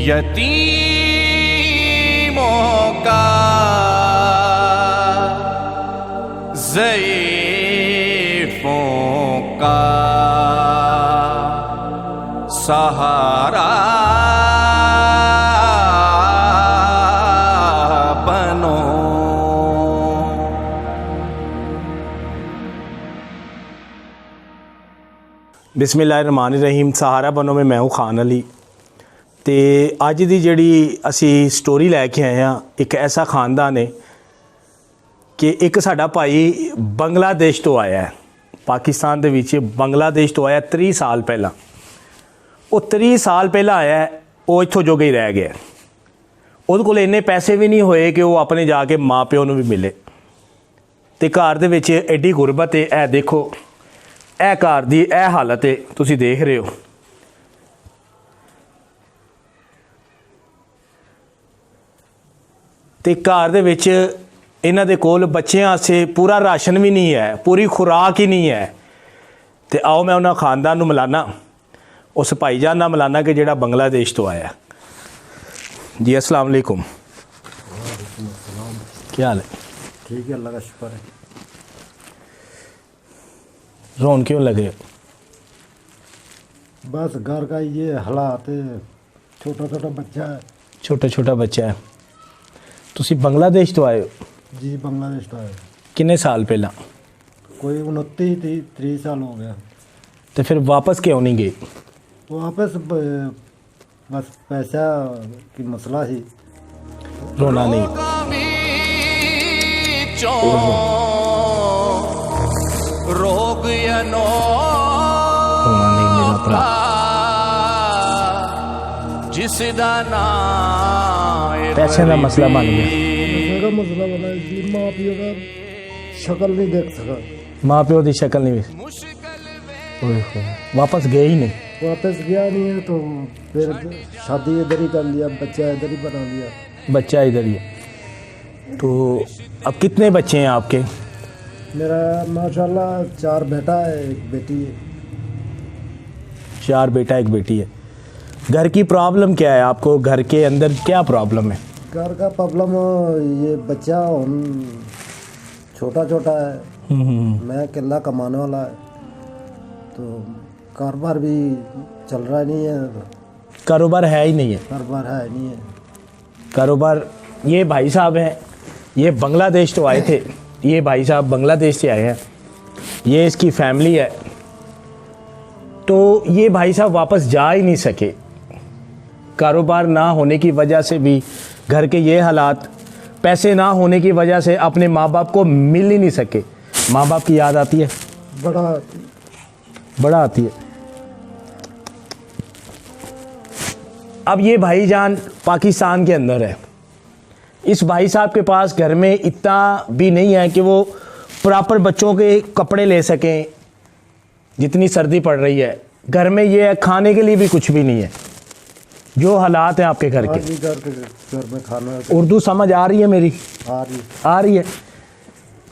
यतीमों का, ज़ईफ़ों का सहारा बनो। बिस्मिल्लाहिर्रहमानिर्रहीम। सहारा बनो में मैं हूँ खान अली। तो अज की जिहड़ी असी स्टोरी लैके आए हैं, एक ऐसा खानदान है कि एक साडा भाई बंगलादेश तो आया है, पाकिस्तान दे विच बंगलादेश तो आया 30 साल पहला। वो 30 साल पहला आया है, वो इत्थों जोगे ही रह गया। उहदे कोल इन्ने पैसे भी नहीं होए कि वो अपने जाके माँ प्यो नूं भी मिले। तो घर दे विच एड्डी गुरबत है। ए देखो, ए घर दी ए हालत है, तुसीं देख रहे हो। तो घर दे विच इन्हां दे कोल बच्चें आस्ते पूरा राशन भी नहीं है, पूरी खुराक ही नहीं है। तो आओ मैं उन्हां खानदान नूं मिलाना, उस भाईजान नाल मिलाना कि जिहड़ा बंगलादेश तो आया। जी अस्सलाम वालेकुम। क्या हाल है? ठीक है, अल्लाह का शुक्र है। रोन क्यों लगे? बस घर का ये हालात है, छोटा छोटा बच्चा है। छोटा छोटा बच्चा है। तुसी बांग्लादेश तो आए हो? जी बांग्लादेश तो है। कितने साल पहला? कोई 29-30 साल हो गया। तो फिर वापस क्यों नहीं गए? वापस बस पैसा की मसला ही। रोना नहीं। रोग यनो रोना नहीं मेरा भरा। जिसदा नाम पैसे का मसला बन गया। पैसे का मसला बना, इसलिए माँ प्यो का शक्ल नहीं देख सका। माँ प्यो की शक्ल नहीं। वापस गए ही नहीं। वापस गया नहीं है तो फिर शादी इधर ही कर लिया, बच्चा इधर ही बना लिया। बच्चा इधर ही है। तो अब कितने बच्चे हैं आपके? मेरा माशाल्लाह 4 बेटा है, 1 बेटी है। 4 बेटा 1 बेटी है। घर की प्रॉब्लम क्या है आपको? घर के अंदर क्या प्रॉब्लम है? घर का प्रॉब्लम ये बच्चा छोटा छोटा है। मैं अकेला कमाने वाला है, तो कारोबार भी चल रहा नहीं है। कारोबार है ही नहीं है। कारोबार है नहीं है। कारोबार, ये भाई साहब हैं, ये बांग्लादेश तो आए थे। ये भाई साहब बांग्लादेश से आए हैं, ये इसकी फैमिली है। तो ये भाई साहब वापस जा ही नहीं सके। कारोबार ना होने की वजह से भी, घर के ये हालात, पैसे ना होने की वजह से अपने माँ बाप को मिल ही नहीं सके। माँ बाप की याद आती है? बड़ा आती है। अब ये भाईजान पाकिस्तान के अंदर है। इस भाई साहब के पास घर में इतना भी नहीं है कि वो प्रॉपर बच्चों के कपड़े ले सकें। जितनी सर्दी पड़ रही है, घर में ये है, खाने के लिए भी कुछ भी नहीं है। जो हालात हैं आपके घर के। घर में खाना। उर्दू समझ आ रही है मेरी? आ रही है।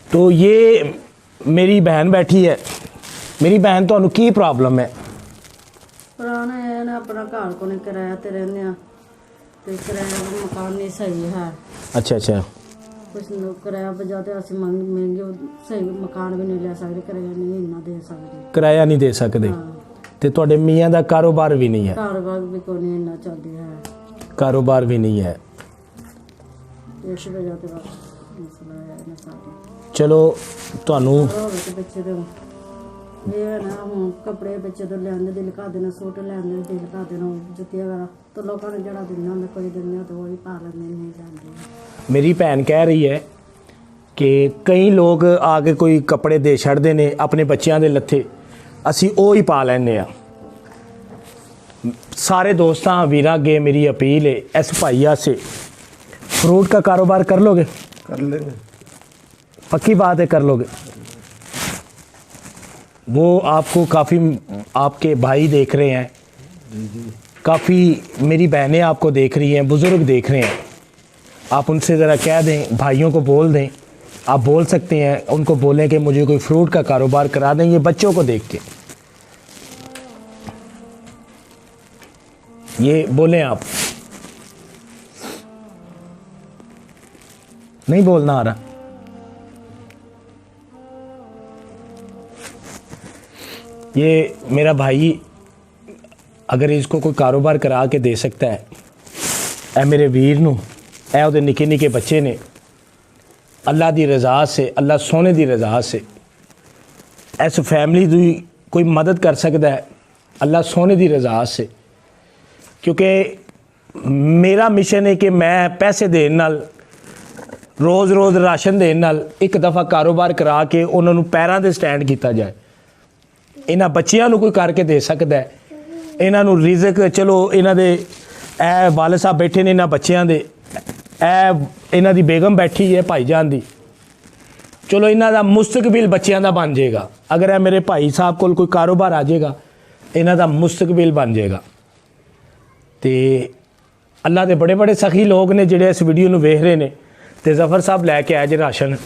तो ये मेरी बहन बैठी है। मेरी बहन, तो की प्रॉब्लम है? पुराना है ना, अपना घर को नहीं किराया ते रहने आ, ते किराया मकान नहीं सही है। अच्छा अच्छा। कुछ लोग किराया बजाते असं महंगे सही मकान भी नहीं ले सकते, किराया नहीं इन्ना दे सकते। किराया नहीं दे सकते। ते तुहाडे मियाँ दा कारोबार भी नहीं है? कारोबार भी कोई नहीं इन्ना चलती है। कारोबार भी नहीं है। इस वजह ते बस मसला है ना सारा। चलो ਤੁਹਾਨੂੰ ਬੱਚੇ ਦੇ ਇਹ ਨਾ ਹੁਣ ਕੱਪੜੇ ਬੱਚੇ ਤੋਂ ਲੈਂਦੇ ਦਿਲ ਕਰ ਦੇਣਾ, ਸੂਟ ਲੈਂਦੇ ਦਿਲ ਕਰ ਦੇਣਾ, ਜੁੱਤੀਆਂ ਵਗੈਰਾ तो लोगों ने जड़ा दिना में कोई दिन तो वही पा लेने नहीं जाते। मेरी भैन कह रही है कि कई लोग आके कोई कपड़े दे छड़ते ने अपने बच्चों के लत्थे, असी वो ही पा लैने आ। सारे दोस्तों वीर अगे मेरी अपील है, इस भाइया से फ्रूट का कारोबार कर लोगे? कर लेंगे। पक्की बात है, कर लोगे? वो आपको काफ़ी, आपके भाई देख रहे हैं, काफ़ी मेरी बहनें आपको देख रही हैं, बुज़ुर्ग देख रहे हैं। आप उनसे ज़रा कह दें, भाइयों को बोल दें, आप बोल सकते हैं, उनको बोलें कि मुझे कोई फ्रूट का कारोबार करा दें, ये बच्चों को देख के। ये बोलें आप। नहीं बोलना आ रहा। ये मेरा भाई अगर इसको कोई कारोबार करा के दे सकता है, ए मेरे वीर नू, ए ਉਹਦੇ निके निके बच्चे ने, अल्लाह दी रज़ा से, अल्लाह सोने दी रज़ा से इस फैमिली की कोई मदद कर सकता है, अल्लाह सोने दी रज़ा से। क्योंकि मेरा मिशन है कि मैं पैसे देने नाल, रोज़ रोज़ राशन देने नाल एक दफ़ा कारोबार करा के उन्होंने पैरों ते स्टैंड किया जाए। इन्हां बच्चियां नू कोई करके दे सकता है, इन्हां नू रिज़क, चलो इन्हां दे ए वाले साहब बैठे ने, इन्हां बच्चियां दे इन्हां दी बेगम बैठी है भाईजान दी, चलो इन्हां दा मुस्तकबिल बच्चियां दा बन जाएगा। अगर है मेरे भाई साहब कोल कोई कारोबार आ जाएगा, इन्हां दा मुस्तकबिल बन जाएगा। तो अल्लाह के बड़े बड़े सखी लोग ने जिहड़े इस वीडियो नू वेख रहे ने, ते जफर साहब लैके आए जे राशन।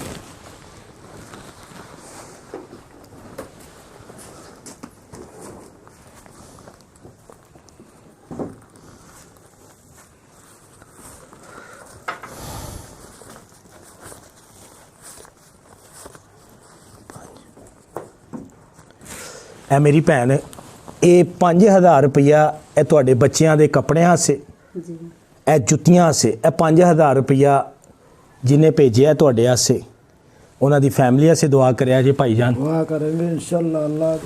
ए मेरी भैन, ये 5000 रुपया ए तुहाडे बच्चियां दे कपड़े आसे, जी ए जुत्तियां आसे, ए 5000 रुपया जिन्हें भेजिया तुहाडे आसे, उन्हां दी फैमिली आसे दुआ करिया जे भाईजान। दुआ करेंगे इंशाल्लाह, अल्लाह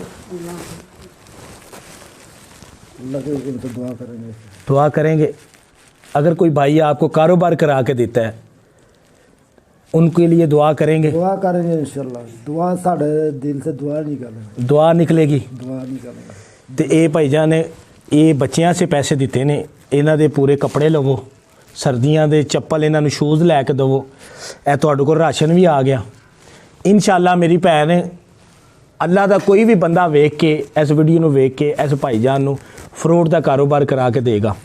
के हुक्म से दुआ करेंगे। दुआ करेंगे। अगर कोई भाई आपको कारोबार करा के देता है, उनके लिए दुआ करेंगे। दुआ करेंगे इंशाल्लाह, दुआ साढ़े दिल से दुआ निकलेगी, दुआ निकलेगी। दुआ निकलेगा। तो ये भाईजान ने ये बच्चियां से पैसे दिते ने, इन्हां दे पूरे कपड़े लवो, सर्दियां दे चप्पल, इन्हां नूं शूज़ लैके दवो। ए तुहाडे कोल राशन भी आ गया इंशाल्लाह। मेरी भैन, अल्लाह दा कोई भी बंदा वेख के, इस वीडियो नूं वेख के इस भाईजान नूं फ्रूट का कारोबार करा के देगा।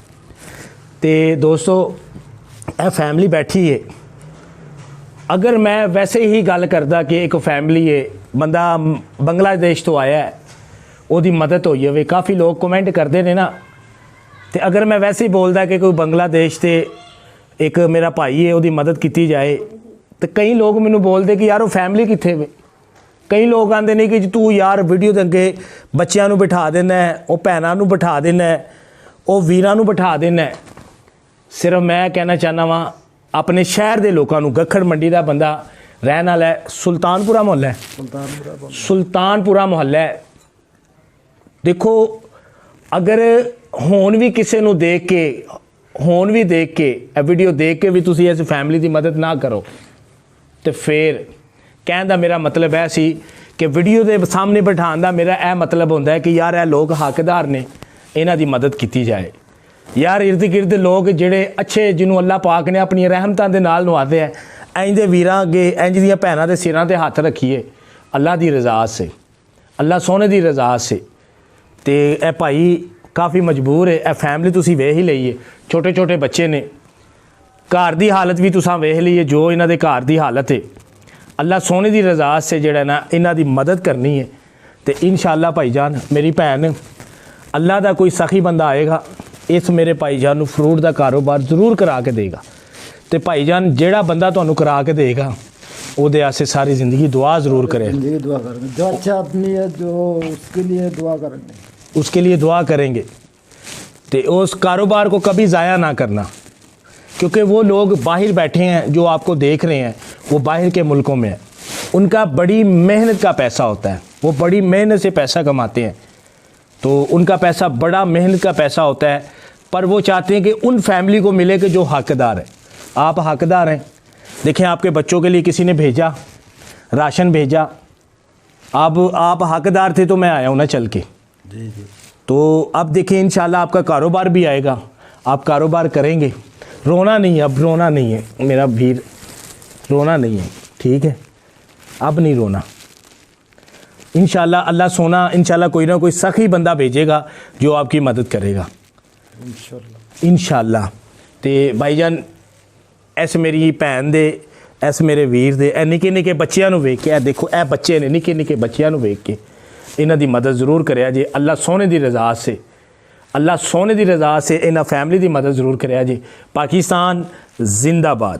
तो दोस्तों, ए फैमिली बैठी है। अगर मैं वैसे ही गल करदा कि एक फैमिली है, बंदा बांग्लादेश तो आया है, ਉਹਦੀ मदद होई होवे, काफ़ी लोग कमेंट करते हैं ना। तो अगर मैं वैसे ही बोलदा कि कोई बांग्लादेश से एक मेरा भाई है, उसकी मदद की जाए, तो कई लोग मैनू बोलते कि यार वो फैमिली कित्थे वे। कई लोग आते नहीं कि तू यार वीडियो के अगे बच्चों को बिठा देना है, वो भैनों को बिठा देना है, वो वीरां को बिठा देना है। सिर्फ मैं कहना चाहना वा, अपने शहर के लोगों को, गखड़ मंडी का बंदा रहने वाला है, सुल्तानपुरा मोहल्ला है, सुल्तानपुरा मोहल्ला है। देखो, अगर होन भी किसी को देख के, होन भी देख के, वीडियो देख के भी तुसी इस फैमिली की मदद ना करो, तो फिर कहने का मेरा मतलब है सी कि वीडियो के सामने बिठाने का मेरा यह मतलब होता है कि यार ये लोग हकदार ने, इन्हां दी मदद की जाए। यार इर्द गिर्द लोग जिहड़े अच्छे, जिन्हों अल्लाह पाक ने अपनी रहमतां दे नाल नवाजे है, इंज दे वीरां अगे, इंज दियां भैनां दे सिरां ते हत्थ रखिए अल्लाह दी रज़ा से, अल्लाह सोने दी रज़ा से। तो यह भाई काफ़ी मजबूर है। यह फैमिली तुसी वेख ही लईए, छोटे छोटे बच्चे ने, घर की हालत भी तुसां वेख लीए, जो इन्हां दे घर की हालत है। अल्लाह सोने की रज़ा से जिहड़ा ना इन्हां दी मदद करनी है। तो इंशाअल्लाह भाईजान, मेरी भैन, अल्लाह का कोई सखी बंदा आएगा, इस मेरे भाईजान नूं फ्रूट का कारोबार जरूर करा के देगा। तो भाईजान, जिहड़ा बंदा तुहानूं करा के देगा, ਉਹਦੇ आसे सारी ज़िंदगी दुआ ज़रूर करें। जिंदगी दुआ करेंगे, जो अच्छा आदमी है जो उसके लिए दुआ करेंगे, उसके लिए दुआ करेंगे। तो उस कारोबार को कभी ज़ाया ना करना, क्योंकि वो लोग बाहर बैठे हैं, जो आपको देख रहे हैं, वो बाहर के मुल्कों में हैं, उनका बड़ी मेहनत का पैसा होता है, वो बड़ी मेहनत से पैसा कमाते हैं, तो उनका पैसा बड़ा मेहनत का पैसा होता है। पर वो चाहते हैं कि उन फैमिली को मिले कि जो हकदार है। आप हकदार हैं। देखें, आपके बच्चों के लिए किसी ने भेजा, राशन भेजा, अब आप हकदार थे तो मैं आया हूँ ना चल के। जी जी। तो अब देखिए, इंशाल्लाह आपका कारोबार भी आएगा, आप कारोबार करेंगे। रोना नहीं है, अब रोना नहीं है मेरा वीर, रोना नहीं है, ठीक है, अब नहीं रोना। इंशाल्लाह अल्लाह सोना, इंशाल्लाह कोई ना कोई सखी बंदा भेजेगा जो आपकी मदद करेगा इंशाल्लाह। तो भाईजान, इस मेरी भैन दे, इस मेरे वीर दे, ए निके निके बच्चों को वेख के, देखो ए बच्चे ने, निके निके बच्चों को वेख के इन्हां दी मदद ज़रूर करिया जी। अल्लाह सोने दी रज़ा से, अल्लाह सोने दी रज़ा से इन्हां फैमिली दी मदद ज़रूर करिया जी। पाकिस्तान जिंदाबाद।